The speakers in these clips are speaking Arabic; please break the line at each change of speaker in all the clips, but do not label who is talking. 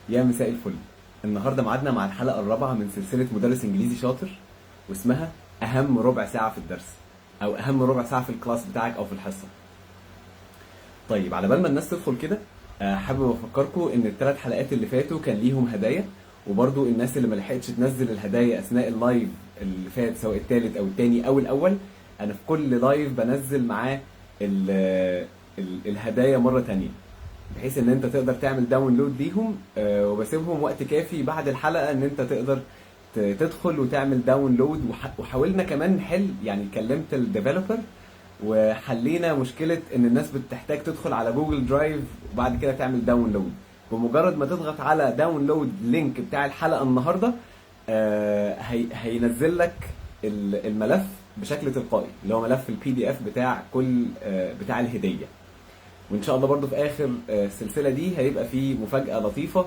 يا مساء الفل. النهارده ميعادنا مع الحلقه الرابعه من سلسله مدرس انجليزي شاطر، واسمها اهم ربع ساعه في الدرس، او اهم ربع ساعه في الكلاس بتاعك او في الحصه. طيب على بال ما الناس تدخل كده، حابب افكركم ان الثلاث حلقات اللي فاتوا كان ليهم هدايا، وبرضو الناس اللي ما لحقتش تنزل الهدايا اثناء اللايف اللي فات، سواء الثالث او الثاني او الاول، انا في كل لايف بنزل معاه الهدايا مره تانية، بحيث ان انت تقدر تعمل داونلود ليهم، وبسيبهم وقت كافي بعد الحلقه ان انت تقدر تدخل وتعمل داونلود. وحاولنا كمان نحل، يعني كلمت الديفلوبر وحلينا مشكله ان الناس بتحتاج تدخل على جوجل درايف وبعد كده تعمل داونلود. بمجرد ما تضغط على داونلود لينك بتاع الحلقه النهارده، هينزل لك الملف بشكل تلقائي، اللي هو ملف البي دي اف بتاع كل بتاع الهديه. وان شاء الله برضو في اخر السلسله دي هيبقى في مفاجاه لطيفه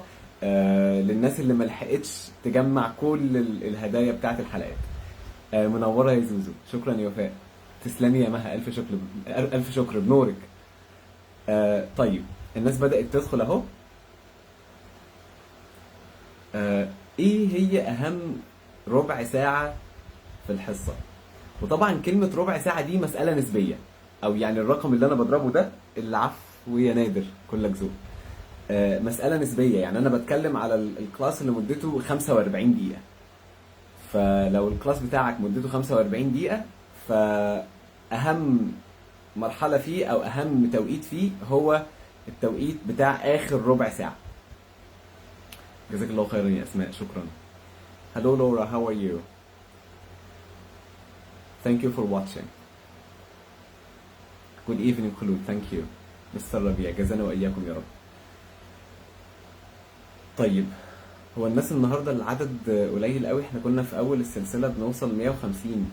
للناس اللي ما لحقتش تجمع كل الهدايا بتاعه الحلقات. منوره يا زوزو، شكرا يا وفاء، تسلمي يا مها، الف شكر، الف شكر بنورك. طيب الناس بدات تدخل اهو. ايه هي اهم ربع ساعه في الحصه؟ وطبعا كلمه ربع ساعه دي مساله نسبيه، او يعني الرقم اللي انا بضربه ده، العفو يا نادر كلك ذوق، مسألة نسبية. يعني أنا بتكلم على الكلاس اللي مدته 45 دقيقة، فلو الكلاس بتاعك مدته 45 دقيقة، فأهم مرحلة فيه أو أهم توقيت فيه هو التوقيت بتاع آخر ربع ساعة. جزاك الله خيرا يا أسماء، شكرا. Hello Laura, how are you? Thank you for watching. Good evening خلود, thank you. مستر ربيع، جزانا وإياكم يا رب. طيب هو الناس النهارده العدد قليل قوي، احنا كنا في اول السلسله بنوصل 150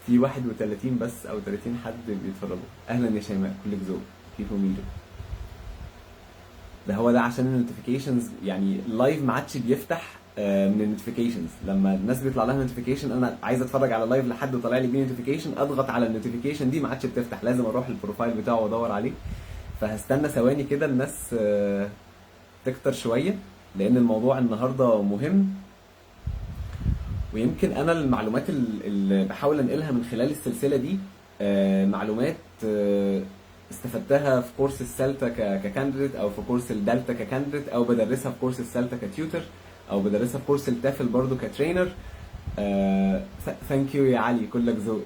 في 31 بس او 30 حد بيتفرجوا. اهلا يا شيماء، كلك ذوق، كيف ميدو. ده هو ده عشان النوتيفيكيشنز، يعني اللايف ما عادش بيفتح من النوتيفيكيشنز. لما الناس بيطلع لها نوتيفيكيشن، انا عايز اتفرج على لايف لحد طالع لي بيه نوتيفيكيشن، اضغط على النوتيفيكيشن دي ما عادش بتفتح، لازم اروح البروفايل بتاعه وادور عليه. فهستنى ثواني كده الناس تكتر شويه، لان الموضوع النهارده مهم. ويمكن انا المعلومات اللي بحاول انقلها من خلال السلسله دي معلومات استفدتها في كورس السلتا ككانديديت، او في كورس الدلتا ككانديديت، او بدرسها في كورس السلتا كتيوتر، او بدرسها في كورس التافل برضو كترينر. ثانك يو يا علي، كلك ذوق.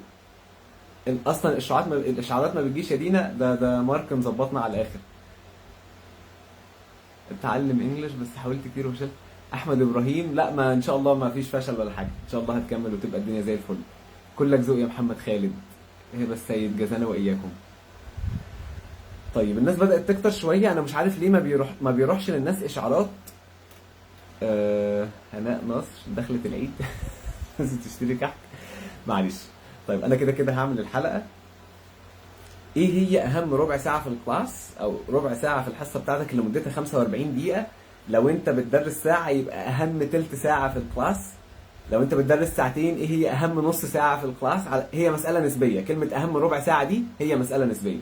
اصلا الاشعارات ما بتجيش يا دينا، ده مارك مظبطنا على الاخر. اتعلم انجلش بس حاولت كتير وفشلت. احمد ابراهيم، لا ما ان شاء الله ما فيش فشل ولا حاجه، ان شاء الله هتكمل وتبقى الدنيا زي الفل. كلك ذوق يا محمد خالد، هبه السيد، جزانا واياكم. طيب الناس بدات تكتر شويه، انا مش عارف ليه ما بيروحش للناس اشعارات. هناء نصر، دخلت العيد لازم تشتري كحك، معلش. طيب انا كده كده هعمل الحلقه. ايه هي اهم ربع ساعه في الكلاس، او ربع ساعه في الحصه بتاعتك اللي مدتها 45 دقيقه؟ لو انت بتدرس ساعه يبقى اهم تلت ساعه في الكلاس. لو انت بتدرس ساعتين، ايه هي اهم نص ساعه في الكلاس؟ هي مساله نسبيه، كلمه اهم ربع ساعه دي هي مساله نسبيه.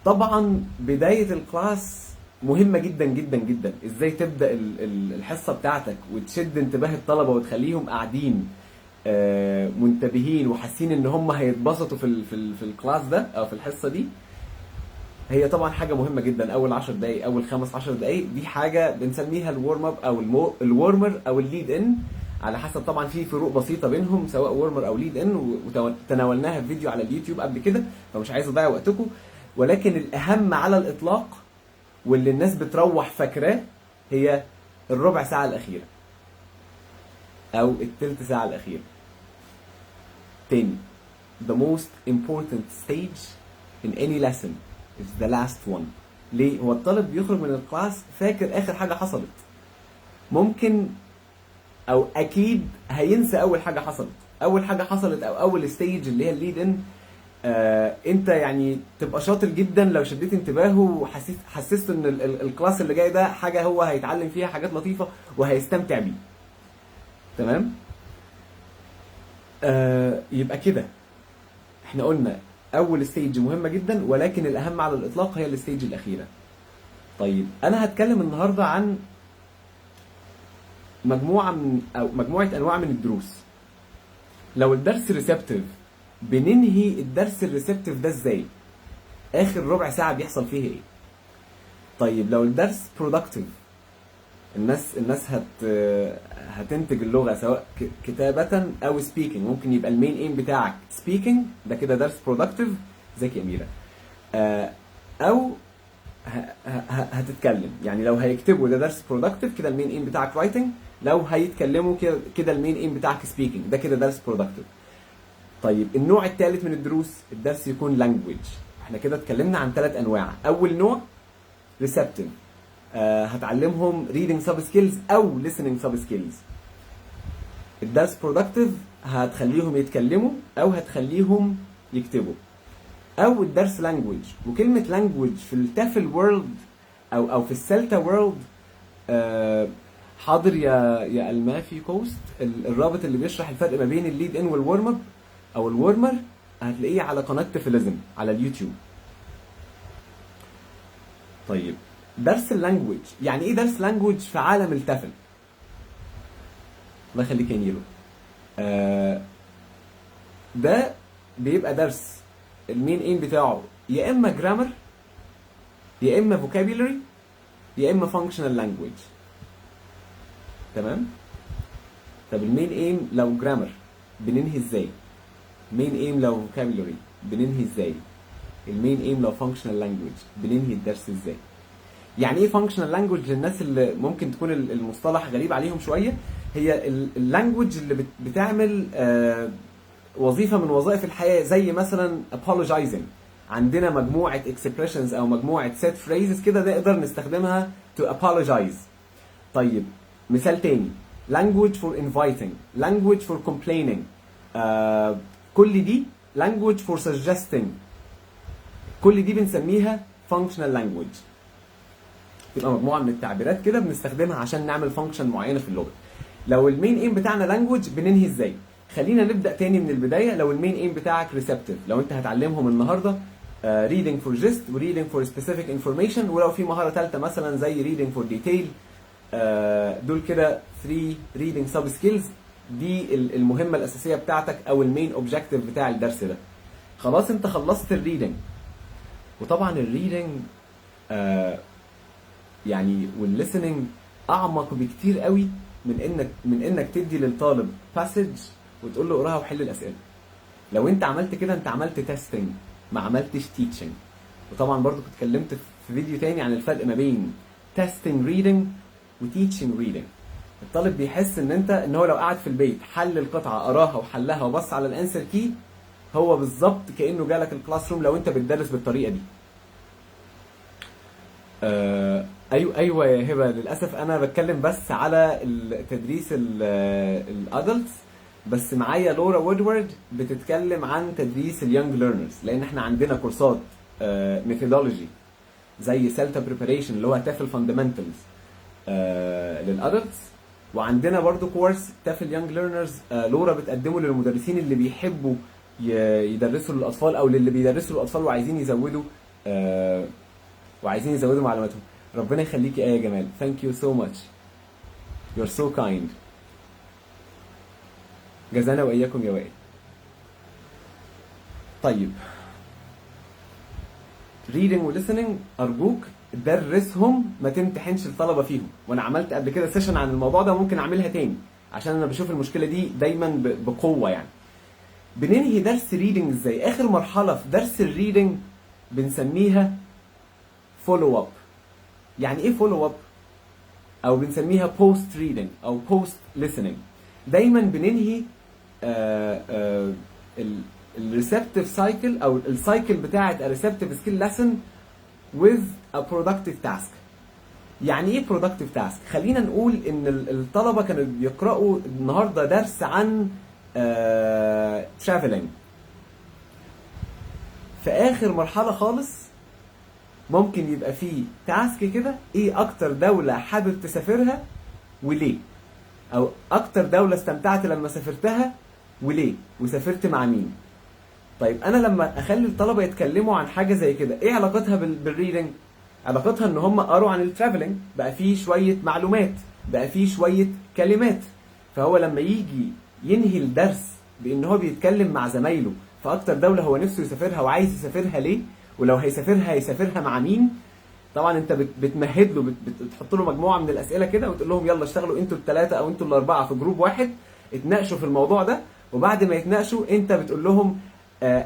طبعا بدايه الكلاس مهمه جدا جدا جدا. ازاي تبدا الحصه بتاعتك وتشد انتباه الطلبه وتخليهم قاعدين منتبهين وحاسين ان هم هيتبسطوا في الكلاس ده او في الحصه دي، هي طبعا حاجه مهمه جدا. اول 10 دقائق، اول 15 دقائق، دي حاجه بنسميها الورم اب او الورمر او الليد ان، على حسب طبعا في فروق بسيطه بينهم، سواء ورمر او ليد ان، وتناولناها في فيديو على اليوتيوب قبل كده، فمش عايز اضيع وقتكم. ولكن الاهم على الاطلاق واللي الناس بتروح فاكراه هي الربع ساعه الاخيره او التلت ساعه الاخيره. تاني، the most important stage in any lesson is the last one. ليه؟ هو الطالب بيخرج من الكلاس فاكر اخر حاجه حصلت، ممكن او اكيد هينسى اول حاجه حصلت. اول حاجه حصلت او اول ستيج اللي هي الليد ان، انت يعني تبقى شاطر جدا لو شديت انتباهه وحسست ان الكلاس اللي جاي ده حاجه هو هيتعلم فيها حاجات لطيفه وهيستمتع بيه. تمام؟ يبقى كده احنا قلنا اول ستيج مهمه جدا، ولكن الاهم على الاطلاق هي الستيج الاخيره. طيب انا هتكلم النهارده عن مجموعه انواع من الدروس. لو الدرس ريسبتيف بننهي الدرس الريسبتيف ده ازاي؟ اخر ربع ساعه بيحصل فيه ايه؟ طيب لو الدرس برودكتيف، الناس هتنتج اللغه سواء كتابه او سبيكنج. ممكن يبقى المين ايم بتاعك سبيكنج، ده كده درس برودكتيف. ازيك يا اميره؟ او هتتكلم، يعني لو هيكتبوا ده درس برودكتيف كده المين ايم بتاعك رايتنج، لو هيتكلموا كده المين ايم بتاعك سبيكنج، ده كده درس برودكتيف. طيب النوع الثالث من الدروس، الدرس يكون لانجويج. احنا كده اتكلمنا عن 3 انواع. اول نوع ريسبتيف، هتعلمهم reading sub skills او listening sub skills. الدرس productive هتخليهم يتكلموا او هتخليهم يكتبوا. او الدرس language، وكلمة language في التافل وورلد او في السلتا وورلد حاضر يا المافي كوست. الرابط اللي بيشرح الفرق ما بين الليد ان والورم اب او الورمر هتلاقيه على قناة تفلزم على اليوتيوب. طيب درس اللانجوج، يعني ايه درس لانجوج في عالم التفل؟ الله يخليك يا نيرو. ده بيبقى درس المين ايم بتاعه يا اما جرامر يا اما فوكابيولري يا اما فانكشنال لانجوج. تمام؟ طب المين ايم لو جرامر بننهي ازاي؟ مين ايم لو فوكابيولري بننهي ازاي؟ المين ايم لو فانكشنال لانجوج بننهي الدرس ازاي؟ يعني ايه فانكشنال لانجوج للناس اللي ممكن تكون المصطلح غريب عليهم شويه؟ هي اللانجوج اللي بتعمل وظيفه من وظائف الحياه، زي مثلا apologizing. عندنا مجموعه expressions او مجموعه set phrases كده نقدر نستخدمها to apologize. طيب مثال تاني، language for inviting، language for complaining، كل دي language for suggesting، كل دي بنسميها functional language. تبقى مجموعه من التعبيرات كده بنستخدمها عشان نعمل فانكشن معينه في اللغه. لو المين ايم بتاعنا لانجوج بننهي ازاي؟ خلينا نبدا تاني من البدايه. لو المين ايم بتاعك ريسبتيف، لو انت هتعلمهم النهارده reading for gist و reading for specific information، ولو في مهاره ثالثه مثلا زي reading for detail، دول كده 3 reading sub skills. دي المهمه الاساسيه بتاعتك او المين اوبجكتيف بتاع الدرس ده. خلاص انت خلصت الريدنج. وطبعا الريدنج يعني والlistening اعمق بكتير قوي من انك تدي للطالب باسج وتقول له اقراها وحل الاسئله. لو انت عملت كده انت عملت تيستنج، ما عملتش تيتشنج. وطبعا برضو كنت اتكلمت في فيديو تاني عن الفرق ما بين تيستنج ريدنج وتيتشنج ريدنج. الطالب بيحس ان هو لو قعد في البيت حل القطعه قراها وحلها وبص على الانسر كي، هو بالظبط كانه جالك الكلاس روم لو انت بتدرس بالطريقه دي. ايوه يا هبه، للاسف انا بتكلم بس على تدريس الادلتس، بس معايا لورا وودورد بتتكلم عن تدريس اليونج ليرنرز، لان احنا عندنا كورسات ميثودولوجي زي سيلتا بريباريشن اللي هو تافل فاندمنتالز للادلتس، وعندنا برضو كورس تافل يونج ليرنرز لورا بتقدمه للمدرسين اللي بيحبوا يدرسوا للاطفال او للي بيدرسوا للاطفال وعايزين يزودوا معلوماتهم. ربنا يخليكي يا جمال. Thank you so much. You're so kind. جزانا وإياكم يا وائل. طيب reading و listening أرجوك درسهم، ما تمتحنش الطلبة فيهم. وأنا عملت قبل كده سيشن عن الموضوع ده، ممكن أعملها تاني عشان أنا بشوف المشكلة دي دايما بقوة. يعني بننهي درس reading إزاي؟ آخر مرحلة في درس الريدنج بنسميها follow up. يعني ايه follow up؟ او بنسميها post reading او post listening. دايما بننهي الريسبتيف سايكل او السايكل بتاعه الريسبتيف سكيل ليسن with a productive task. يعني ايه productive task؟ خلينا نقول ان الطلبه كانوا بيقراوا النهارده درس عن traveling. في اخر مرحله خالص ممكن يبقى فيه تاسك كده، ايه اكتر دولة حابب تسافرها وليه؟ او اكتر دولة استمتعت لما سافرتها وليه؟ وسافرت مع مين؟ طيب انا لما اخلي الطلبة يتكلموا عن حاجة زي كده، ايه علاقتها بالريدنج؟ علاقتها ان هم قروا عن الترافلينج، بقى فيه شوية معلومات. بقى فيه شويه كلمات. فهو لما يجي ينهي الدرس بان هو بيتكلم مع زمايله في اكتر دوله هو نفسه يسافرها وعايز يسافرها ليه، ولو هيسافرها هيسافرها مع مين. طبعا انت بتمهد له، بتحط له مجموعه من الاسئله كده وتقول لهم يلا اشتغلوا انتوا الثلاثه او انتوا الاربعه في جروب واحد، اتناقشوا في الموضوع ده. وبعد ما يتناقشوا انت بتقول لهم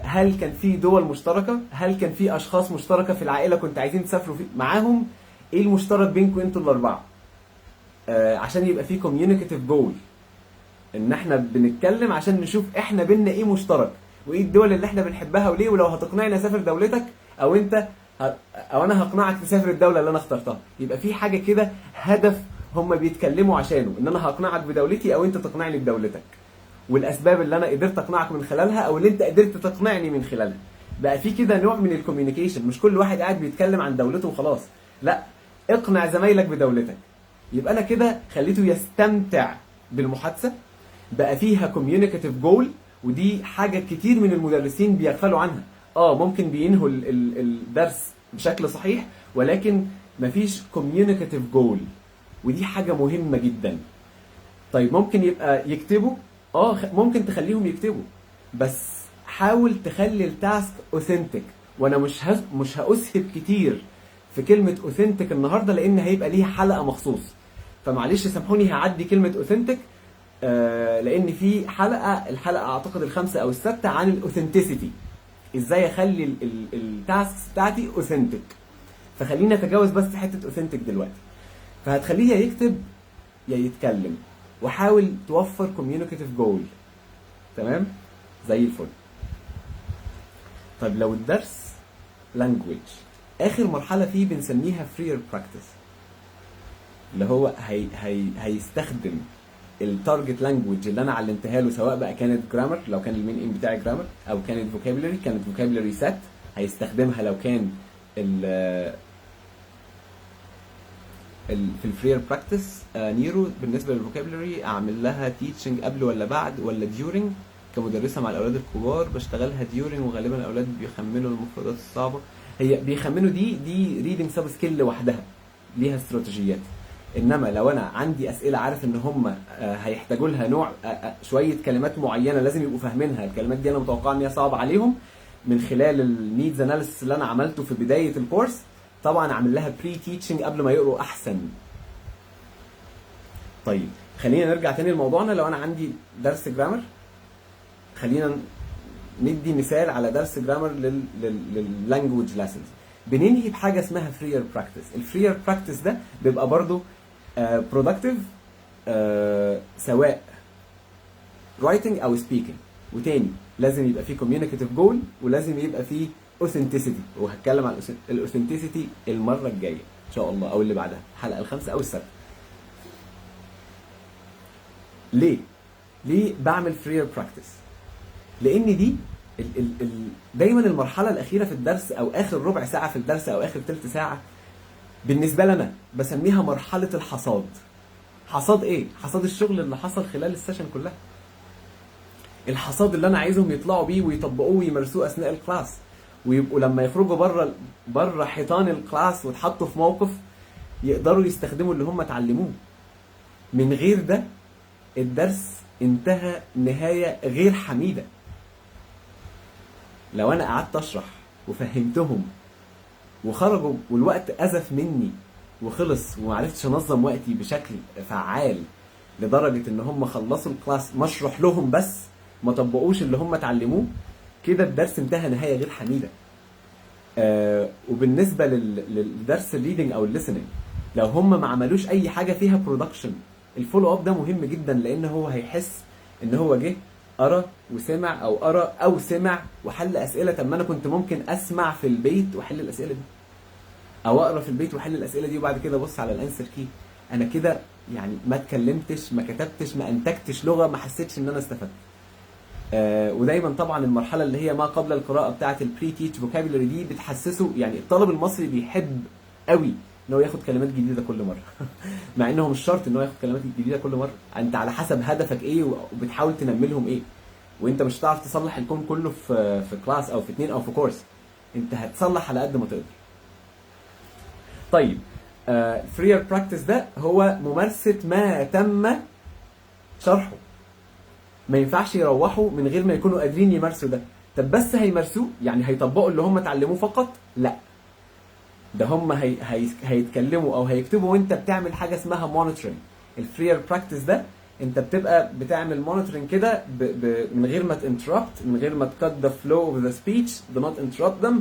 هل كان في دول مشتركه، هل كان في اشخاص مشتركه في العائله كنت عايزين تسافروا معاهم، ايه المشترك بينكم انتوا الاربعه، عشان يبقى في كوميونيكاتيف جول، ان احنا بنتكلم عشان نشوف احنا بينا ايه مشترك وايه الدول اللي احنا بنحبها وليه، ولو هتقنعني اسافر دولتك او انت او انا هقنعك تسافر الدوله اللي انا اخترتها. يبقى في حاجه كده، هدف هم بيتكلموا عشانه، ان انا هقنعك بدولتي او انت تقنعني بدولتك، والاسباب اللي انا قدرت اقنعك من خلالها او اللي انت قدرت تقنعني من خلالها. بقى في كده نوع من الكوميونيكيشن، مش كل واحد قاعد بيتكلم عن دولته وخلاص، لا، اقنع زمايلك بدولتك. يبقى انا كده خليته يستمتع بالمحادثه، بقى فيها كوميونيكاتيف جول. ودي حاجه كتير من المدرسين بيغفلوا عنها. ممكن بينهوا الدرس بشكل صحيح، ولكن مفيش كوميونيكاتيف جول، ودي حاجه مهمه جدا. طيب ممكن يبقى يكتبوا، ممكن تخليهم يكتبوا، بس حاول تخلي التاسك اوثنتيك. وانا مش هاسهب كتير في كلمه اوثنتيك النهارده، لان هيبقى ليها حلقه مخصوص، فمعلش سامحوني هعدي كلمه اوثنتيك، لان في الحلقه اعتقد الخامسه او السادسه عن الاوثنتسيتي، ازاي اخلي التاسكس بتاعتي اوثنتيك. فخلينا نتجاوز بس حته اوثنتيك دلوقتي. فهتخليه يا يكتب يا يتكلم، وحاول توفر كوميونيكاتيف جول. تمام زي الفل. طيب لو الدرس لانجويج، اخر مرحله فيه بنسميها فرير براكتس، اللي هو هيستخدم التارجت لانجويج اللي انا علمتها له، سواء بقى كانت جرامر لو كان المين ايم بتاعي جرامر، او كانت فوكابيلري كانت فوكابيلري سيت هيستخدمها، لو كان في الفرير براكتس نيرو بالنسبه للفوكابيلري اعمل لها تيتشنج قبل ولا بعد ولا ديورنج. كمدرسه مع الاولاد الكبار بشتغلها ديورنج، وغالبا الاولاد بيخمنوا المفردات الصعبه. هي بيخمنوا دي ريدنج سب سكيل لوحدها ليها استراتيجيات. انما لو انا عندي اسئله عارف ان هم هيحتاجوا لها نوع شويه كلمات معينه لازم يبقوا فاهمينها، الكلمات دي انا متوقع ان هي صعبه عليهم، من خلال النيدز اناليسيس اللي انا عملته في بدايه الكورس، طبعا اعمل لها بري تيتشنج قبل ما يقروا احسن. طيب خلينا نرجع تاني لموضوعنا. لو انا عندي درس جرامر، خلينا ندي مثال على درس جرامر لللانجويج ليسنز. بننهي بحاجه اسمها فرير براكتس. الفرير براكتس ده بيبقى برضو برودكتيف، سواء رايتنج او سبيكينج. وتاني لازم يبقى فيه كوميونيكاتيف جول، ولازم يبقى فيه اوثنتسيتي، وهتكلم عن الاوثنتسيتي المره الجايه ان شاء الله، او اللي بعدها الحلقه الخامسه او السادسه. ليه بعمل فرير براكتس؟ لان دي دايما المرحله الاخيره في الدرس، او اخر ربع ساعه في الدرس، او اخر ثلث ساعه، بالنسبه لنا بسميها مرحله الحصاد. حصاد ايه؟ حصاد الشغل اللي حصل خلال السيشن كلها، الحصاد اللي انا عايزهم يطلعوا بيه ويطبقوه ويمارسوه اثناء الكلاس، ويبقوا لما يخرجوا بره حيطان الكلاس واتحطوا في موقف يقدروا يستخدموا اللي هم اتعلموه. من غير ده الدرس انتهى نهايه غير حميده. لو انا قعدت اشرح وفهمتهم وخرجوا والوقت ازف مني وخلص ومعرفتش انظم وقتي بشكل فعال لدرجه ان هم خلصوا الكلاس مشروح لهم بس ما طبقوش اللي هم اتعلموه، كده الدرس انتهى نهايه غير حميده. وبالنسبه للدرس الريدنج او الليسننج، لو هم ما عملوش اي حاجه فيها برودكشن، الفولو اب ده مهم جدا، لان هو هيحس ان هو جه قرا وسمع، او قرا او سمع وحل اسئله. طب ما انا كنت ممكن اسمع في البيت واحل الاسئله دي، او اقرا في البيت واحل الاسئله دي، وبعد كده ابص على الانسر كي. انا كده يعني ما اتكلمتش، ما كتبتش، ما انتجتش لغه، ما حسيتش ان انا استفدت. ودايما طبعا المرحله اللي هي ما قبل القراءه بتاعه البري تيتش فوكابيلري دي بتحسسه، يعني الطالب المصري بيحب قوي ان هو ياخد كلمات جديده كل مره مع انه مش شرط ان هو ياخد كلمات جديده كل مره، انت على حسب هدفك ايه وبتحاول تنمي لهم ايه. وانت مش هتعرف تصلح الكون كله في كلاس او في 2 او في كورس، انت هتصلح على قد ما تقدر. طيب فرير براكتس ده هو ممارسه ما تم شرحه. ما ينفعش يروحوا من غير ما يكونوا قادرين يمارسوا ده. طب بس هيمارسوه يعني هيطبقوا اللي هم اتعلموه فقط؟ لا، ده هم هيتكلموا او هيكتبوا وانت بتعمل حاجه اسمها مونيتورنج. الفرير براكتس ده انت بتبقى بتعمل مونيتورنج كده من غير ما تانتربت، من غير ما تكت ذا فلو اوف ذا سبيتش، do not interrupt them،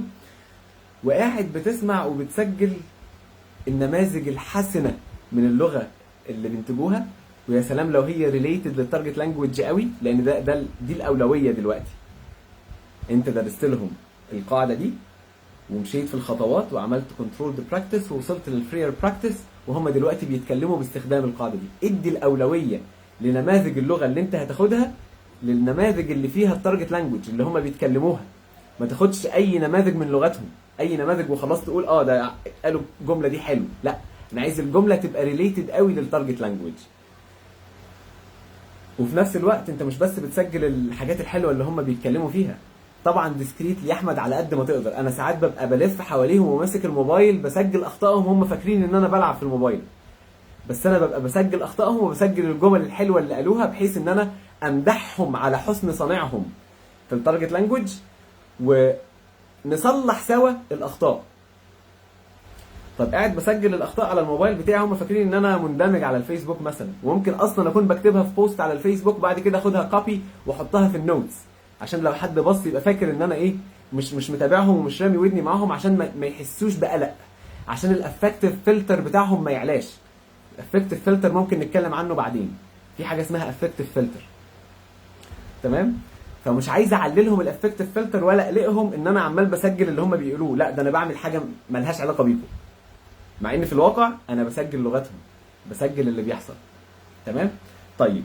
وقاعد بتسمع وبتسجل النماذج الحسنه من اللغه اللي بينتجوها. ويا سلام لو هي ريليتد للتارجت لانجويج قوي، لان دي الاولويه دلوقتي. انت درست لهم القاعده دي ومشيت في الخطوات وعملت كنترول براكتس ووصلت للفرير براكتس، وهم دلوقتي بيتكلموا باستخدام القاعده دي. ادي الاولويه لنماذج اللغه اللي انت هتاخدها للنماذج اللي فيها التارجت لانجويج اللي هم بيتكلموها. ما تاخدش اي نماذج من لغتهم، اي نماذج وخلاص تقول ده قالوا الجمله دي حلو. لا، انا عايز الجمله تبقى ريليتد قوي للتارجت لانجويج. وفي نفس الوقت انت مش بس بتسجل الحاجات الحلوه اللي هم بيتكلموا فيها، طبعا ديسكريت يا احمد على قد ما تقدر. انا ساعات ببقى بلف حواليهم وماسك الموبايل بسجل اخطائهم، هم فاكرين ان انا بلعب في الموبايل، بس انا ببقى بسجل اخطائهم وبسجل الجمل الحلوه اللي قالوها، بحيث ان انا امدحهم على حسن صنيعهم في التارجت لانجويج ونصلح سوا الاخطاء. طب قاعد بسجل الاخطاء على الموبايل بتاعي، هم فاكرين ان انا مندمج على الفيسبوك مثلا، وممكن اصلا اكون بكتبها في بوست على الفيسبوك بعد كده اخدها كوبي واحطها في النوتس، عشان لو حد بص يبقى فاكر ان انا مش متابعهم ومش رامي ودني معاهم، عشان ما يحسوش بقلق، عشان الافكتيف فلتر بتاعهم ما يعلاش. الافكتيف فلتر ممكن نتكلم عنه بعدين، في حاجه اسمها افكتيف فلتر. تمام؟ فمش عايز اعللهم الافكتيف فلتر ولا اقلقهم ان انا عمال بسجل اللي هم بيقولوه، لا ده انا بعمل حاجه ملهاش علاقه بيكم، مع ان في الواقع انا بسجل لغتهم، بسجل اللي بيحصل. تمام؟ طيب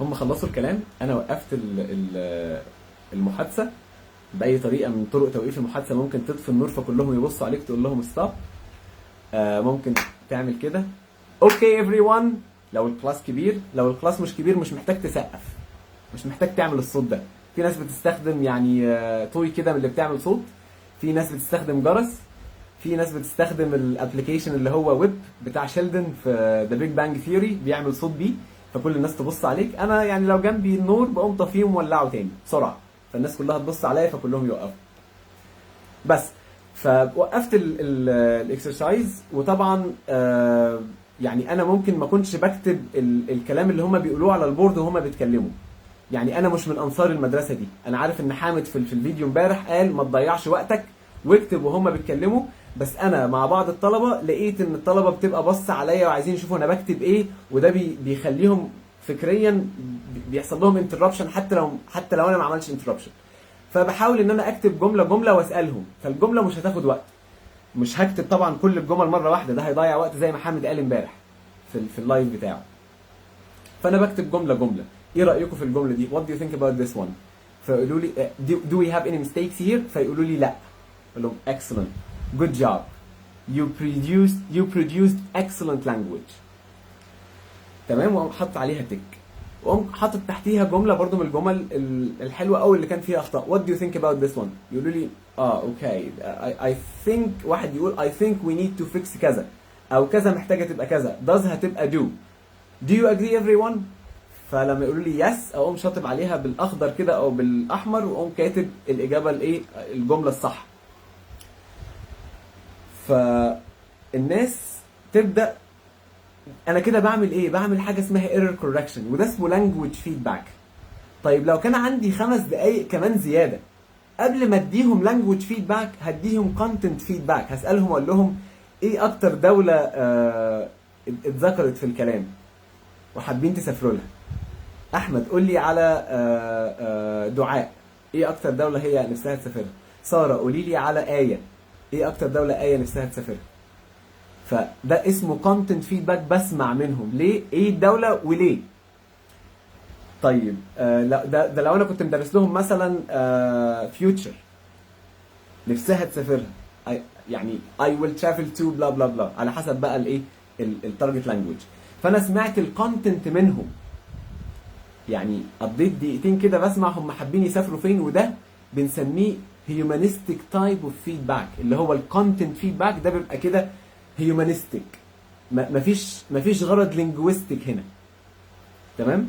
هم خلصوا الكلام، انا وقفت المحادثه باي طريقه من طرق توقيف المحادثه. ممكن تطفي النور فكلهم يبصوا عليك تقول لهم ستوب، ممكن تعمل كده اوكي everyone لو الكلاس كبير. لو الكلاس مش كبير مش محتاج تسقف، مش محتاج تعمل الصوت ده. في ناس بتستخدم توي كده من اللي بتعمل صوت، في ناس بتستخدم جرس، في ناس بتستخدم الابلكيشن اللي هو ويب بتاع شيلدن في ذا بيج بانج ثيوري بيعمل صوت بيه، فكل الناس تبص عليك. انا يعني لو جنبي النور بقوم طفيه ومولعه تاني بسرعه، فالناس كلها تبص عليا فكلهم يوقفوا. بس فوقفت الاكسرسايز. وطبعا يعني انا ممكن ما كنتش بكتب الكلام اللي هم بيقولوه على البورد وهم بيتكلموا. يعني انا مش من انصار المدرسه دي. انا عارف ان حامد في الفيديو امبارح قال ما تضيعش وقتك واكتب وهم بيتكلموا، بس انا مع بعض الطلبه لقيت ان الطلبه بتبقى بص عليا وعايزين يشوفوا انا بكتب ايه، وده بيخليهم فكريا بيحصل لهم انتربشن حتى لو انا ما عملتش انتربشن. فبحاول ان انا اكتب جمله جمله واسالهم، فالجمله مش هتاخد وقت. مش هكتب طبعا كل الجمل مره واحده، ده هيضيع وقت زي ما حامد قال امبارح في اللايف بتاعه. فانا بكتب جمله جمله. ايه رايكم في الجمله دي؟ what do you think about this one؟ فيقولوا لي do we have any mistakes here؟ فيقولوا لي لا. اقول لهم excellent, good job, you produced excellent language. تمام؟ واقوم حاطط عليها تك، واقوم حاطط تحتيها جمله برضو من الجمل الحلوه قوي اللي كان فيها اخطاء. what do you think about this one؟ يقولوا لي اوكي I think، واحد يقول I think we need to fix كذا، او كذا محتاجه تبقى كذا، does هتبقى do you agree everyone؟ فلما يقولوا لي يس اقوم شاطب عليها بالاخضر كده او بالاحمر، واقوم كاتب الاجابه الجمله الصح. فالناس تبدا. انا كده بعمل ايه؟ بعمل حاجه اسمها ايرور كوركشن، وده اسمه لانجويج فيدباك. طيب لو كان عندي 5 دقايق كمان زياده قبل ما اديهم لانجويج فيدباك، هديهم كونتنت فيدباك. هسالهم اقول لهم ايه اكتر دوله اتذكرت في الكلام وحابين تسافروا لها؟ احمد قول لي على دعاء، ايه اكتر دوله هي نفسها تسافرها؟ ساره قولي لي على ايه، ايه اكتر دوله ايه نفسها تسافرها؟ فده اسمه كونتنت فيدباك. بسمع منهم ليه، ايه الدوله وليه. طيب ده لو انا كنت مدرس لهم مثلا فيوتشر نفسها تسافرها، يعني I will travel to بلا بلا بلا، على حسب بقى الايه التارجت لانجويج. فانا سمعت الكونتنت منهم، يعني قضيت دقيقتين كده بسمع هم حابين يسافروا فين، وده بنسميه هيومانيستيك تايب اوف فيدباك، اللي هو الكونتنت فيدباك. ده بيبقى كده هيومانيستيك، مفيش غرض لينجويستيك هنا. تمام؟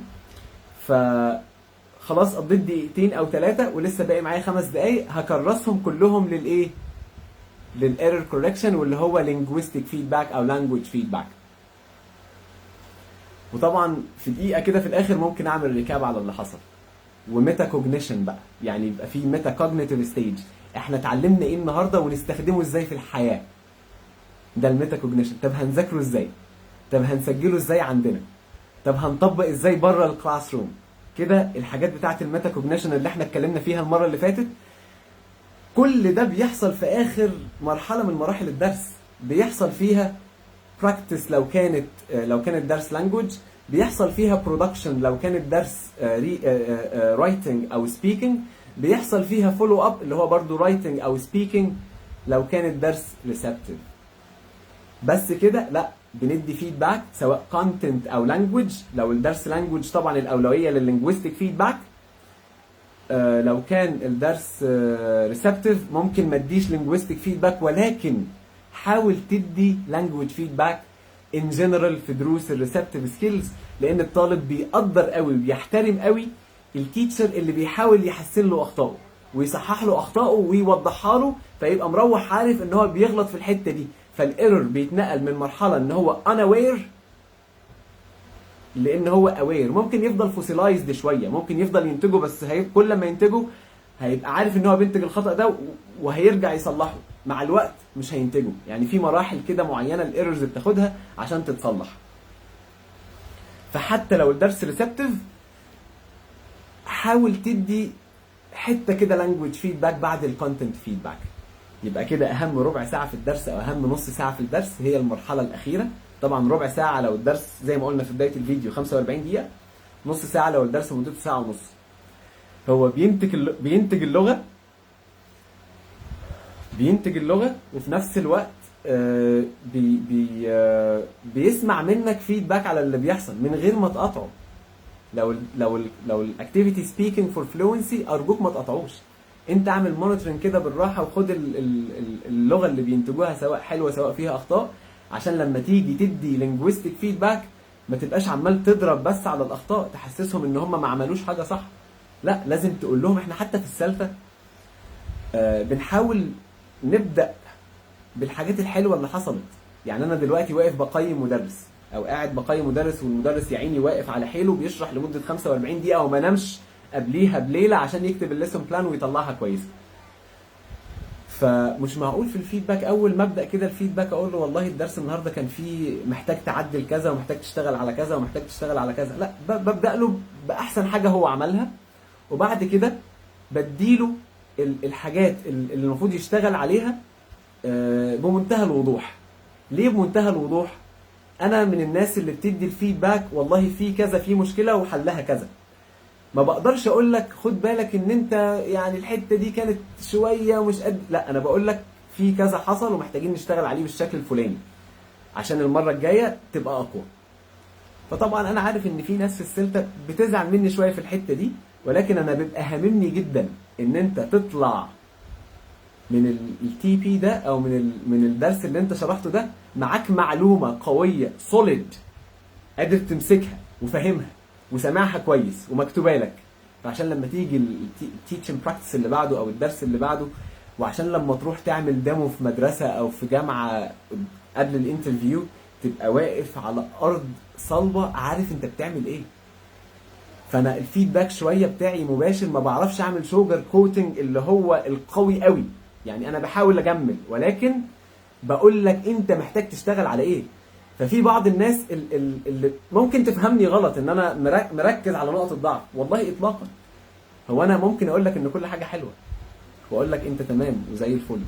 فخلاص قضيت دقيقتين او 3 ولسه باقي معايا 5 دقايق، هكرسهم كلهم للايه؟ للايرور كوركشن، واللي هو لينجويستيك فيدباك او لانجويج فيدباك. وطبعا في دقيقه كده في الاخر ممكن اعمل ريكاب على اللي حصل. وميتا كوجنيشن بقى، يعني يبقى في ميتا كوجنيتيف ستيج، احنا اتعلمنا ايه النهارده ونستخدمه ازاي في الحياه. ده الميتا كوجنيشن. طب هنذاكره ازاي؟ طب هنسجله ازاي عندنا؟ طب هنطبق ازاي بره الكلاس روم؟ كده الحاجات بتاعه الميتا كوجنيشن اللي احنا اتكلمنا فيها المره اللي فاتت، كل ده بيحصل في اخر مرحله من مراحل الدرس. بيحصل فيها براكتس لو كانت درس لانجوج، بيحصل فيها برودكشن لو كانت درس رايتنج او سبيكنج، بيحصل فيها فولو اب اللي هو برضو رايتنج او سبيكنج لو كانت درس ريسبتيف. بس كده؟ لا، بندي فيدباك سواء كونتنت او لانجوج. لو الدرس لانجوج طبعا الاولويه لللينجويستيك فيدباك. لو كان الدرس ريسبتيف ممكن ما اديش لينجويستيك فيدباك، ولكن حاول تدي لانجوج فيدباك ان جنرال في دروس الريسبتيف سكيلز، لان الطالب بيقدر قوي وبيحترم قوي التيتشر اللي بيحاول يحسن له اخطائه ويصحح له اخطائه ويوضحها له، فيبقى مروح عارف ان هو بيغلط في الحته دي. فالايرور بيتنقل من مرحله ان هو unaware لان هو اوير. ممكن يفضل فوسيلايزد شويه، ممكن يفضل ينتجه، بس كل ما ينتجه هيبقى عارف ان هو بينتج الخطا ده وهيرجع يصلحه. مع الوقت مش هينتجه. يعني في مراحل كده معينه الايرورز بتاخدها عشان تتصلح. فحتى لو الدرس ريسبتيف حاول تدي حته كده لانجويج فيدباك بعد الكونتنت فيدباك. يبقى كده اهم ربع ساعه في الدرس او اهم نص ساعه في الدرس هي المرحله الاخيره. طبعا ربع ساعه لو الدرس زي ما قلنا في بدايه الفيديو 45 دقيقه، نص ساعه لو الدرس مدته ساعه ونص. هو بينتج اللغه وفي نفس الوقت بيسمع منك فيدباك على اللي بيحصل من غير ما تقاطعه. لو الاكتيفيتي سبيكينج فور فلوينسي ارجوك ما تقاطعوش. انت اعمل مونيتورنج كده بالراحه وخد اللغه اللي بينتجوها سواء حلوه سواء فيها اخطاء، عشان لما تيجي تدي لينجويستيك فيدباك ما تبقاش عمال تضرب بس على الاخطاء تحسسهم ان هم ما عملوش حاجه صح. لا، لازم تقول لهم. احنا حتى في السلفه بنحاول نبدا بالحاجات الحلوه اللي حصلت. يعني انا دلوقتي واقف بقيم مدرس او قاعد بقيم مدرس، والمدرس يا عيني واقف على حيله بيشرح لمده 45 دقيقه وما نامش قبليها بليله عشان يكتب الليسون بلان ويطلعها كويسه. فمش معقول في الفيدباك اول ما ابدا كده الفيدباك اقول له والله الدرس النهارده كان فيه محتاج تعدل كذا ومحتاج تشتغل على كذا ومحتاج تشتغل على كذا. لا، ببدا له باحسن حاجه هو عملها، وبعد كده بديله الحاجات اللي المفروض يشتغل عليها بمنتهى الوضوح. ليه بمنتهى الوضوح؟ انا من الناس اللي بتدي الفيدباك والله في كذا، في مشكله وحلها كذا. ما بقدرش اقول لك خد بالك ان انت يعني الحته دي كانت شويه ومش قد. لا، انا بقول لك في كذا حصل ومحتاجين نشتغل عليه بالشكل الفلاني عشان المره الجايه تبقى اقوى. فطبعا انا عارف ان في ناس في السلطه بتزعل مني شويه في الحته دي، ولكن انا بيبقى هاممني جدا ان انت تطلع من التي بي ده او من الدرس اللي انت شرحته ده معاك معلومه قويه سوليد قادر تمسكها وفاهمها وسامعها كويس ومكتوبه لك. فعشان لما تيجي التيتشنج براكتس اللي بعده او الدرس اللي بعده، وعشان لما تروح تعمل ديمو في مدرسه او في جامعه قبل الانترفيو تبقى واقف على ارض صلبه عارف انت بتعمل ايه. فانا الفيدباك شويه بتاعي مباشر، ما بعرفش اعمل شوجر كوتنج اللي هو القوي قوي. يعني انا بحاول اجمل ولكن بقول لك انت محتاج تشتغل على ايه. ففي بعض الناس اللي ممكن تفهمني غلط ان انا مركز على نقط الضعف. والله اطلاقا. هو انا ممكن اقول لك ان كل حاجه حلوه واقول لك انت تمام وزي الفل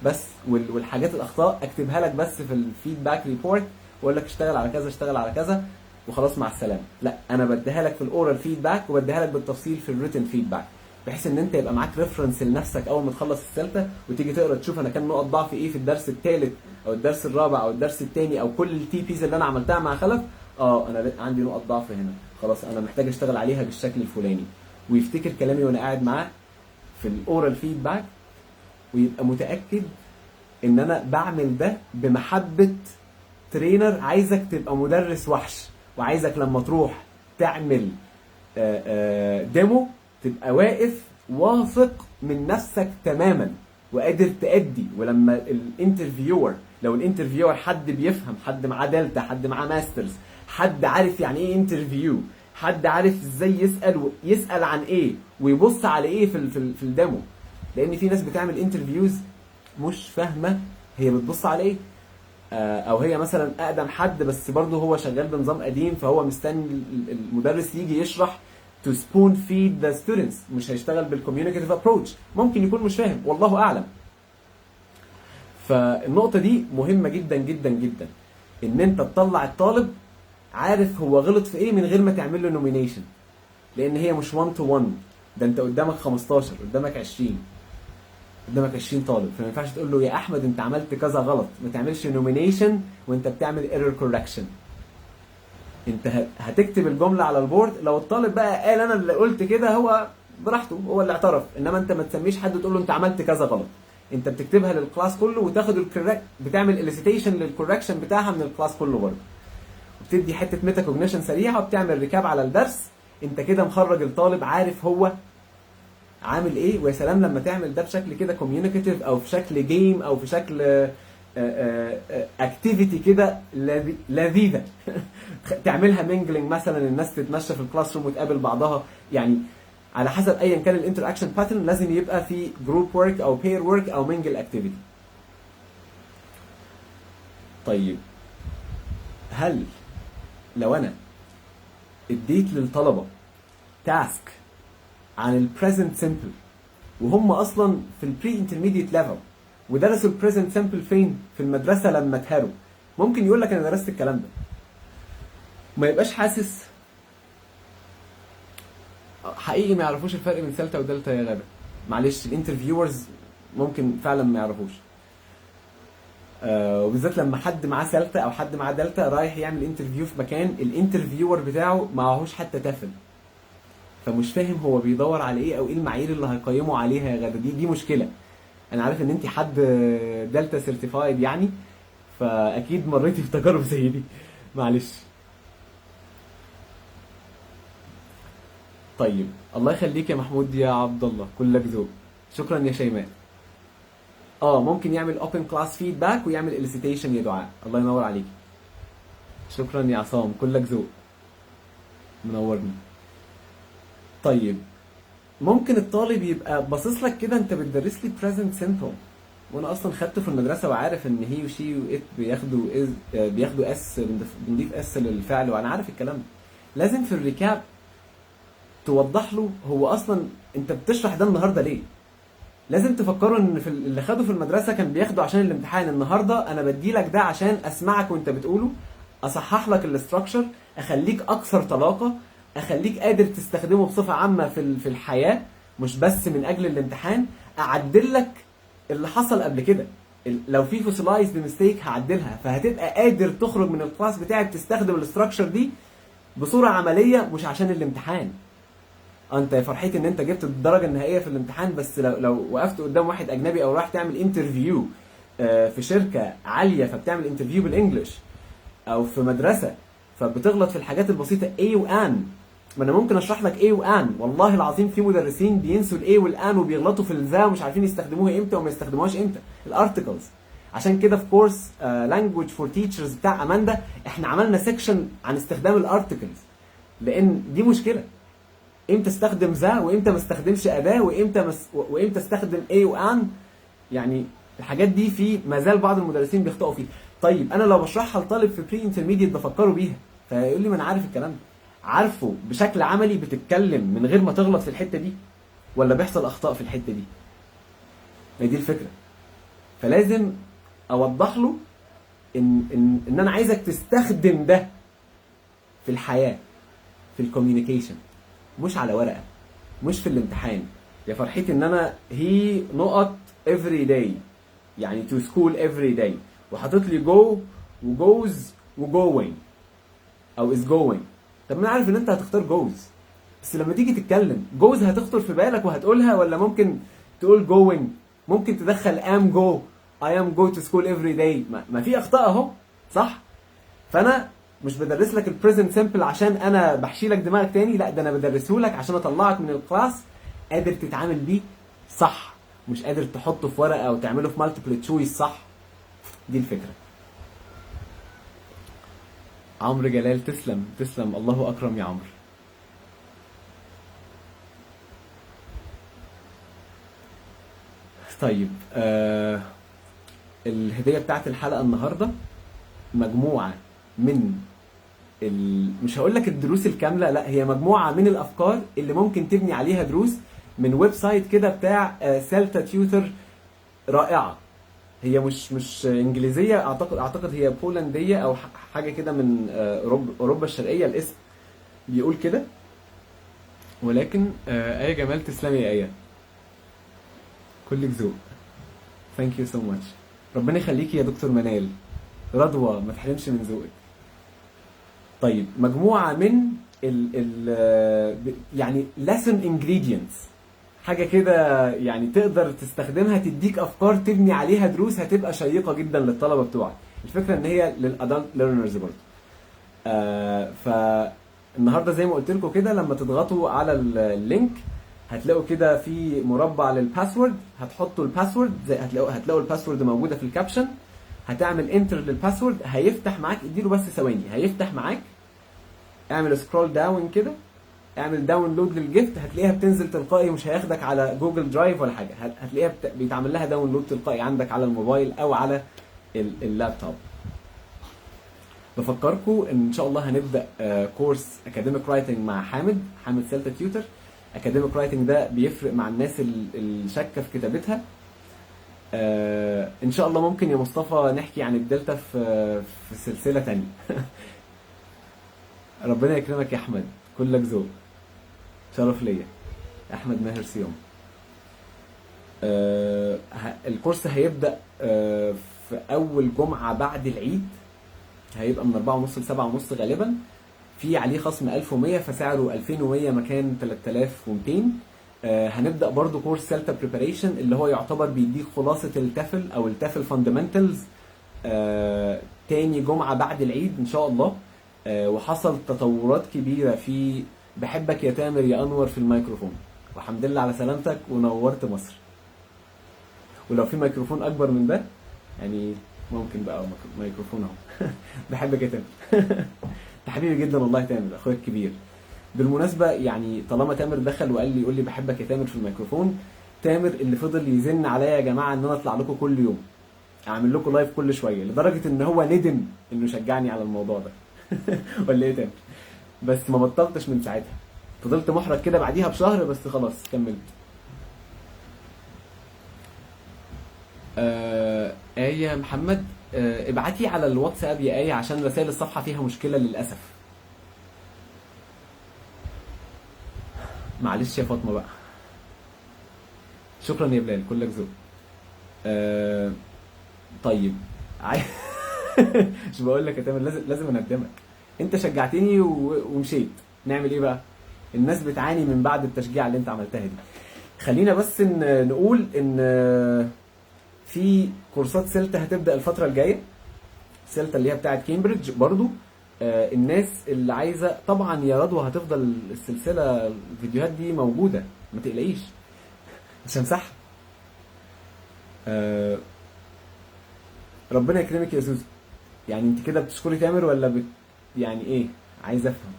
بس، والحاجات الاخطاء اكتبها لك بس في الفيدباك ريبورت واقول لك اشتغل على كذا اشتغل على كذا وخلاص مع السلامه. لا، انا بديها لك في الاورال فيدباك وبديها لك بالتفصيل في الريتن فيدباك، بحيث ان انت يبقى معاك ريفرنس لنفسك اول ما تخلص السلطه وتيجي تقرا تشوف انا كان نقط ضعفي ايه في الدرس الثالث او الدرس الرابع او الدرس الثاني او كل التي بيز اللي انا عملتها مع خلف. انا عندي نقط ضعف هنا، خلاص انا محتاج اشتغل عليها بالشكل الفلاني. ويفتكر كلامي وانا قاعد معاه في الاورال فيدباك ويبقى متاكد ان انا بعمل ده بمحبه ترينر عايزك تبقى مدرس وحش، وعايزك لما تروح تعمل ديمو تبقى واقف واثق من نفسك تماما وقادر تأدي. ولما الانترفيور، لو الانترفيور حد بيفهم، حد معاه دلتا، حد معاه ماسترز، حد عارف يعني ايه انترفيو، حد عارف ازاي يسأل عن ايه ويبص على ايه في الديمو. لان في ناس بتعمل انترفيوز مش فاهمه هي بتبص على ايه، او هي مثلا اقدم حد بس برضه هو شغال بنظام قديم، فهو مستني المدرس يجي يشرح to spoon feed the students، مش هيشتغل بالcommunicative approach، ممكن يكون مش فاهم، والله اعلم. فالنقطة دي مهمة جدا جدا جدا، ان انت تطلع الطالب عارف هو غلط في ايه من غير ما تعمل له nomination، لان هي مش 1 to 1، ده انت قدامك 15، قدامك 20 طالب، فما ينفعش تقول له يا احمد انت عملت كذا غلط. ما تعملش نومينيشن وانت بتعمل ايرور كوركشن. انت هتكتب الجمله على البورد، لو الطالب بقى قال انا اللي قلت كده هو براحته، هو اللي اعترف، انما انت ما تسميش حد تقول له انت عملت كذا غلط. انت بتكتبها للكلاس كله وتاخد بتعمل اليسيتيشن للكوركشن بتاعها من الكلاس كله برضه، وبتدي حته ميتا كوجنيشن سريعه وبتعمل ريكاب على الدرس. انت كده مخرج الطالب عارف هو عامل ايه. ويا سلام لما تعمل ده بشكل كده كوميونيكاتيف، او في شكل جيم، او في شكل اكتيفيتي كده لذيذه تعملها مينجلينج مثلا، الناس تتمشى في الكلاس روم وتقابل بعضها، يعني على حسب ايا كان الانتر اكشن باترن لازم يبقى في جروب ورك او بير ورك او مينجل اكتيفيتي. طيب هل لو انا اديت للطلبه تاسك عن البريزنت سمبل وهم اصلا في البري انترميديت ليفل ودرسوا البريزنت سمبل فين؟ في المدرسه لما اتهروا، ممكن يقول لك انا درست الكلام ده، ما يبقاش حاسس. حقيقي ما يعرفوش الفرق بين سلتا ودلتا يا غابه، معلش الانترفيورز ممكن فعلا ما يعرفوش، وبالذات لما حد معاه سلتا او حد معاه دلتا رايح يعمل انترفيو في مكان الانترفيور بتاعه معهوش حتى تافل، فمش فاهم هو بيدور على ايه او ايه المعايير اللي هيقيموا عليها يا غدا. دي مشكله. انا عارف ان انت حد دلتا سيرتيفايد يعني، فاكيد مريتي في تجارب زي دي، معلش. طيب الله يخليك يا محمود يا عبد الله، كلك ذوق، شكرا يا شيماء. ممكن يعمل اوبن كلاس فيدباك ويعمل اليسيتيشن يا دعاء، الله ينور عليك. شكرا يا عصام، كلك ذوق، منورني. طيب ممكن الطالب يبقى باصص لك كده انت بتدرس لي بريزنت سمبل، وانا اصلا خدته في المدرسه وعارف ان هي وشي وات بياخدوا اس، بنضيف اس للفعل، وانا عارف الكلام ده. لازم في الريكاب توضح له هو اصلا انت بتشرح ده النهارده ليه. لازم تفكروا ان في اللي خده في المدرسه كان بياخده عشان الامتحان، النهارده انا بدي لك ده عشان اسمعك وانت بتقوله، اصحح لك الاستراكشر، اخليك اكثر طلاقه، اخليك قادر تستخدمه بصفه عامه في الحياه، مش بس من اجل الامتحان. اعدل لك اللي حصل قبل كده، لو في فوسيلايزد ميستيك هعدلها، فهتبقى قادر تخرج من الكلاس بتاعك تستخدم الاستراكشر دي بصوره عمليه، مش عشان الامتحان. انت يا فرحتي ان انت جبت الدرجه النهائيه في الامتحان، بس لو وقفت قدام واحد اجنبي او راح تعمل انترفيو في شركه عاليه فبتعمل انترفيو بالانجلش، او في مدرسه فبتغلط في الحاجات البسيطه A وان، ما انا ممكن اشرح لك A وان، والله العظيم في مدرسين بينسوا الاي والان وبيغلطوا في الذا ومش عارفين يستخدموها امتى وما يستخدموهاش امتى. الارتكلز، عشان كده في كورس لانجويج فور تيتشرز بتاع اماندا احنا عملنا سيكشن عن استخدام الارتكلز، لان دي مشكله. امتى استخدم ذا وامتى ما استخدمش اداه وامتى استخدم A وان، يعني الحاجات دي في ما زال بعض المدرسين بيخطئوا فيها. طيب انا لو بشرحها لطالب في بري انترميديت بفكره بيها، فيقول لي ما انا عارف الكلام ده. عارفه بشكل عملي بتتكلم من غير ما تغلط في الحته دي، ولا بيحصل اخطاء في الحته دي؟ ما دي الفكره. فلازم اوضح له ان انا عايزك تستخدم ده في الحياه، في الكوميونيكيشن، مش على ورقه، مش في الامتحان. يا فرحتي ان انا هي نقط every day، يعني to school every day، وحاطط لي go وجوز وجوينج او is going. طب ما انا عارف ان انت هتختار جوز، بس لما تيجي تتكلم جوز هتخطر في بالك وهتقولها، ولا ممكن تقول going، ممكن تدخل am go I am go to school every day. ما في اخطاء اهو، صح؟ فانا مش بدرس لك البريزنت سمبل عشان انا بحشي لك دماغك تاني، لا ده انا بدرسه لك عشان اطلعك من الكلاس قادر تتعامل بيه صح، مش قادر تحطه في ورقه او تعمله في مالتيبل تشويس، صح؟ دي الفكره. عمرو جلال، تسلم تسلم، الله اكرم يا عمرو. طيب الهديه بتاعت الحلقه النهارده مجموعه من مش هقول لك الدروس الكامله، لا هي مجموعه من الافكار اللي ممكن تبني عليها دروس من ويب سايت كده بتاع سيلتا تيوتر، رائعه. هي مش انجليزيه، اعتقد هي بولنديه او حاجه كده من اوروبا الشرقيه، الاسم بيقول كده. ولكن ايه جمال، تسلمي يا ايه، كلك ذوق. ثانك يو سو ماتش، ربنا يخليكي يا دكتور منال، رضوى ما تحرمش من ذوقك. طيب مجموعه من يعني lesson ingredients، حاجه كده يعني تقدر تستخدمها تديك افكار تبني عليها دروس هتبقى شيقه جدا للطلبه بتوعك. الفكره ان هي للادلت ليرنرز برضه. فالنهارده زي ما قلت لكم كده، لما تضغطوا على اللينك هتلاقوا كده في مربع للباسورد، هتحطوا الباسورد، هتلاقوا الباسورد موجوده في الكابشن، هتعمل انتر للباسورد، هيفتح معاك، اديله بس ثواني هيفتح معاك. اعمل سكرول داون كده، اعمل داونلود للجيفت، هتلاقيها بتنزل تلقائي، مش هياخدك على جوجل درايف ولا حاجه، هتلاقيها بيتعمل لها داونلود تلقائي عندك على الموبايل او على اللابتوب. بفكركم ان شاء الله هنبدا كورس اكاديميك رايتنج مع حامد سيلتا تيوتر. اكاديميك رايتنج ده بيفرق مع الناس اللي شاكه في كتابتها. ان شاء الله ممكن يا مصطفى نحكي عن الدلتا في سلسله تانية. ربنا يكرمك يا احمد، كلك ذوق، شرف ليا. احمد ماهر صيام. الكورس هيبدا في اول جمعه بعد العيد، هيبقى من 4:30 ل 7:30 غالبا. في عليه خصم 1100 فسعره 2100 مكان 3200. هنبدا برضو كورس سيلتا بريباريشن اللي هو يعتبر بيديك خلاصه التافل او التافل فاندمنتالز تاني جمعه بعد العيد ان شاء الله. وحصل تطورات كبيره في بحبك يا تامر يا انور في الميكروفون، والحمد لله على سلامتك ونورت مصر. ولو في ميكروفون اكبر من ده يعني ممكن بقى ميكروفون اهو. بحبك يا تامر. ده حبيبي جدا والله، تامر اخويا الكبير. بالمناسبه يعني طالما تامر دخل وقال لي يقول لي بحبك يا تامر في الميكروفون، تامر اللي فضل يزن عليا يا جماعه ان انا اطلع لكم كل يوم، اعمل لكم لايف كل شويه، لدرجه ان هو ندم انه شجعني على الموضوع ده. ولا ايه تامر؟ بس ما بطلتش من ساعتها، فضلت محرج كده بعديها بشهر بس خلاص كملت. آية محمد، ابعتي على الواتساب يا آية عشان رسائل الصفحة فيها مشكلة للأسف. معلش يا فاطمة بقى. شكرا يا بلال، كلك ذوق. طيب. مش بقول لك يا تامر لازم اندمك، انت شجعتني ومشيت، نعمل ايه بقى؟ الناس بتعاني من بعد التشجيع اللي انت عملتها دي. خلينا بس نقول ان في كورسات سيلتا هتبدا الفتره الجايه، سيلتا اللي هي بتاعه كامبريدج برضو. الناس اللي عايزه طبعا يا رضوى هتفضل السلسله الفيديوهات دي موجوده، ما تقلقيش مش همسحها. ربنا يكرمك يا زوزو. يعني انت كده بتشكري تامر ولا يعني ايه؟ عايز افهم.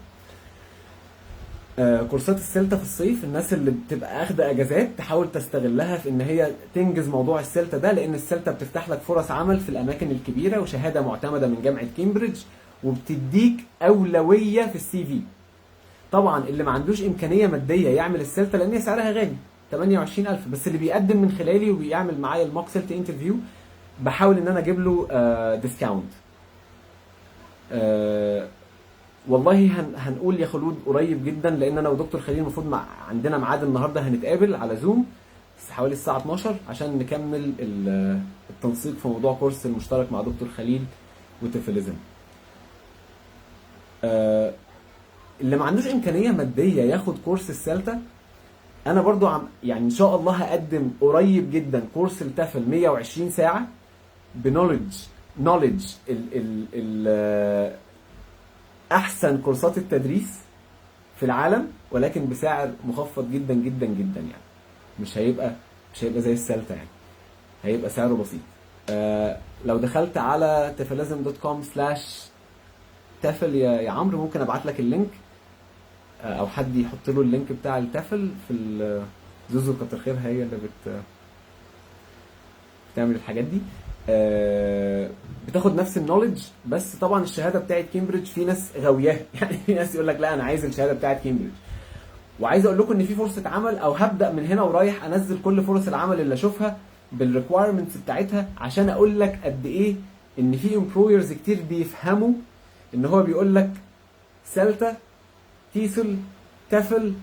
كورسات السيلتا في الصيف، الناس اللي بتبقى اخده اجازات تحاول تستغلها في ان هي تنجز موضوع السيلتا ده، لان السيلتا بتفتح لك فرص عمل في الاماكن الكبيره وشهاده معتمده من جامعه كامبريدج، وبتديك اولويه في السي في. طبعا اللي ما عندوش امكانيه ماديه يعمل السيلتا لان هي سعرها غالي 28000، بس اللي بيقدم من خلالي وبيعمل معايا الموك سيلتا انترفيو بحاول ان انا اجيب له ديسكاونت. والله هنقول يا خلود قريب جدا، لان انا ودكتور خليل المفروض عندنا ميعاد النهارده هنتقابل على زوم حوالي الساعه 12 عشان نكمل التنسيق في موضوع كورس المشترك مع دكتور خليل وتفليزم. اللي ما عندوش امكانيه ماديه ياخد كورس السيلتا، انا برضو يعني ان شاء الله هقدم قريب جدا كورس التافل 120 ساعه بنولج نولج احسن كورسات التدريس في العالم، ولكن بسعر مخفض جدا جدا جدا يعني. مش هيبقى زي السلطه يعني، هيبقى سعره بسيط. لو دخلت على teflism.com/تافل يا عمرو، ممكن ابعت لك اللينك، او حد يحط له اللينك بتاع التافل في زوزو كتر خيرها، هي اللي بتعمل الحاجات دي. بتاخد نفس النولج، بس طبعا الشهاده بتاعت كامبريدج في ناس غاوياها يعني في ناس يقول لك لا انا عايز الشهاده بتاعت كامبريدج. وعايز اقول لكم ان في فرصه عمل، او هبدا من هنا ورايح انزل كل فرص العمل اللي اشوفها بالريكوايرمنتس بتاعتها، عشان اقول لك قد ايه ان في امبلويرز كتير بيفهموا ان هو بيقول لك سلتا، تيسل، تافل،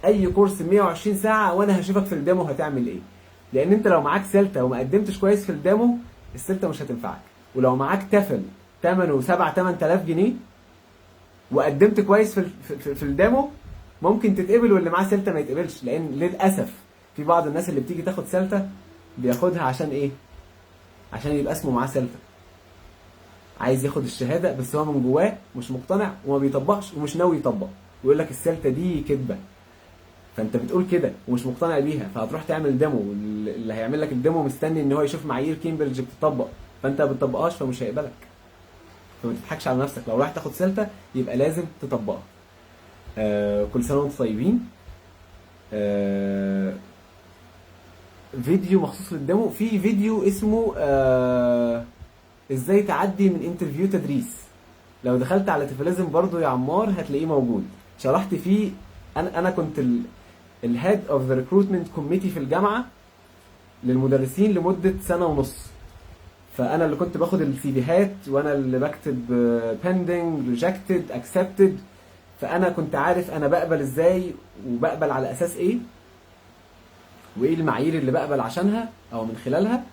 اي كورس 120 ساعه وانا هشوفك في الديمو هتعمل ايه. لان انت لو معاك سلتا وما قدمتش كويس في الديمو، السلتا مش هتنفعك. ولو معاك تافل ثمنه 8000 جنيه وقدمت كويس في الديمو، ممكن تتقبل واللي معاه سلتا ما يتقبلش. لان للاسف في بعض الناس اللي بتيجي تاخد سلتا بياخدها عشان ايه؟ عشان يبقى اسمه معاه سلتا، عايز ياخد الشهاده بس هو من جواه مش مقتنع وما بيطبقش ومش ناوي يطبق، ويقول لك السلتا دي كدبه. فانت بتقول كده ومش مقتنع بيها، فهتروح تعمل ديمو، اللي هيعمل لك الديمو مستني ان هو يشوف معايير كامبريدج بتطبق، فانت ما بتطبقهاش فمش هيقبلك. فما تضحكش على نفسك، لو رايح تاخد سلتا يبقى لازم تطبقها. كل سنه وانتم طيبين. فيديو مخصوص للديمو، في فيديو اسمه ازاي تعدي من انترفيو تدريس. لو دخلت على تيفليزم برضو يا عمار هتلاقيه موجود، شرحت فيه. انا كنت الهيد اوف ذا ريكروتمنت كوميتي في الجامعه للمدرسين لمده سنه ونص، فانا اللي كنت باخد السيفيهات، وانا اللي بكتب بيندنج، ريجكتد، اكسبتد. فانا كنت عارف انا بقبل ازاي، وبقبل على اساس ايه، وايه المعايير اللي بقبل عشانها او من خلالها.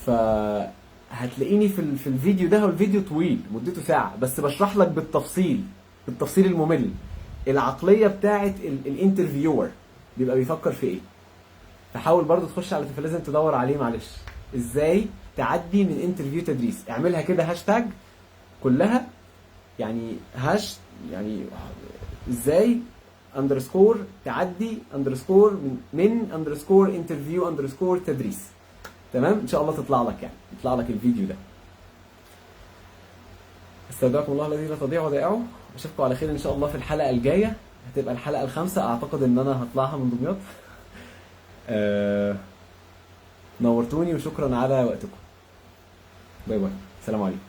فهتلاقيني في الفيديو ده، هو الفيديو طويل مدته ساعه، بس بشرح لك بالتفصيل الممل العقليه بتاعه الانترفيور بيبقى بيفكر في ايه. فحاول برضو تخش على لازم تدور عليه، معلش، ازاي تعدي من انترفيو تدريس. اعملها كده هاشتاج كلها، يعني يعني ازاي اندرسكور تعدي اندرسكور من اندرسكور انترفيو اندرسكور تدريس. تمام، ان شاء الله تطلع لك، يعني يطلع لك الفيديو ده. استودعكم الله الذي لا تضيع ودائعه. اشوفكم على خير ان شاء الله في الحلقه الجايه، هتبقى الحلقه ال5، اعتقد ان انا هطلعها من دمياط. نورتوني وشكرا على وقتكم. باي باي، السلام عليكم.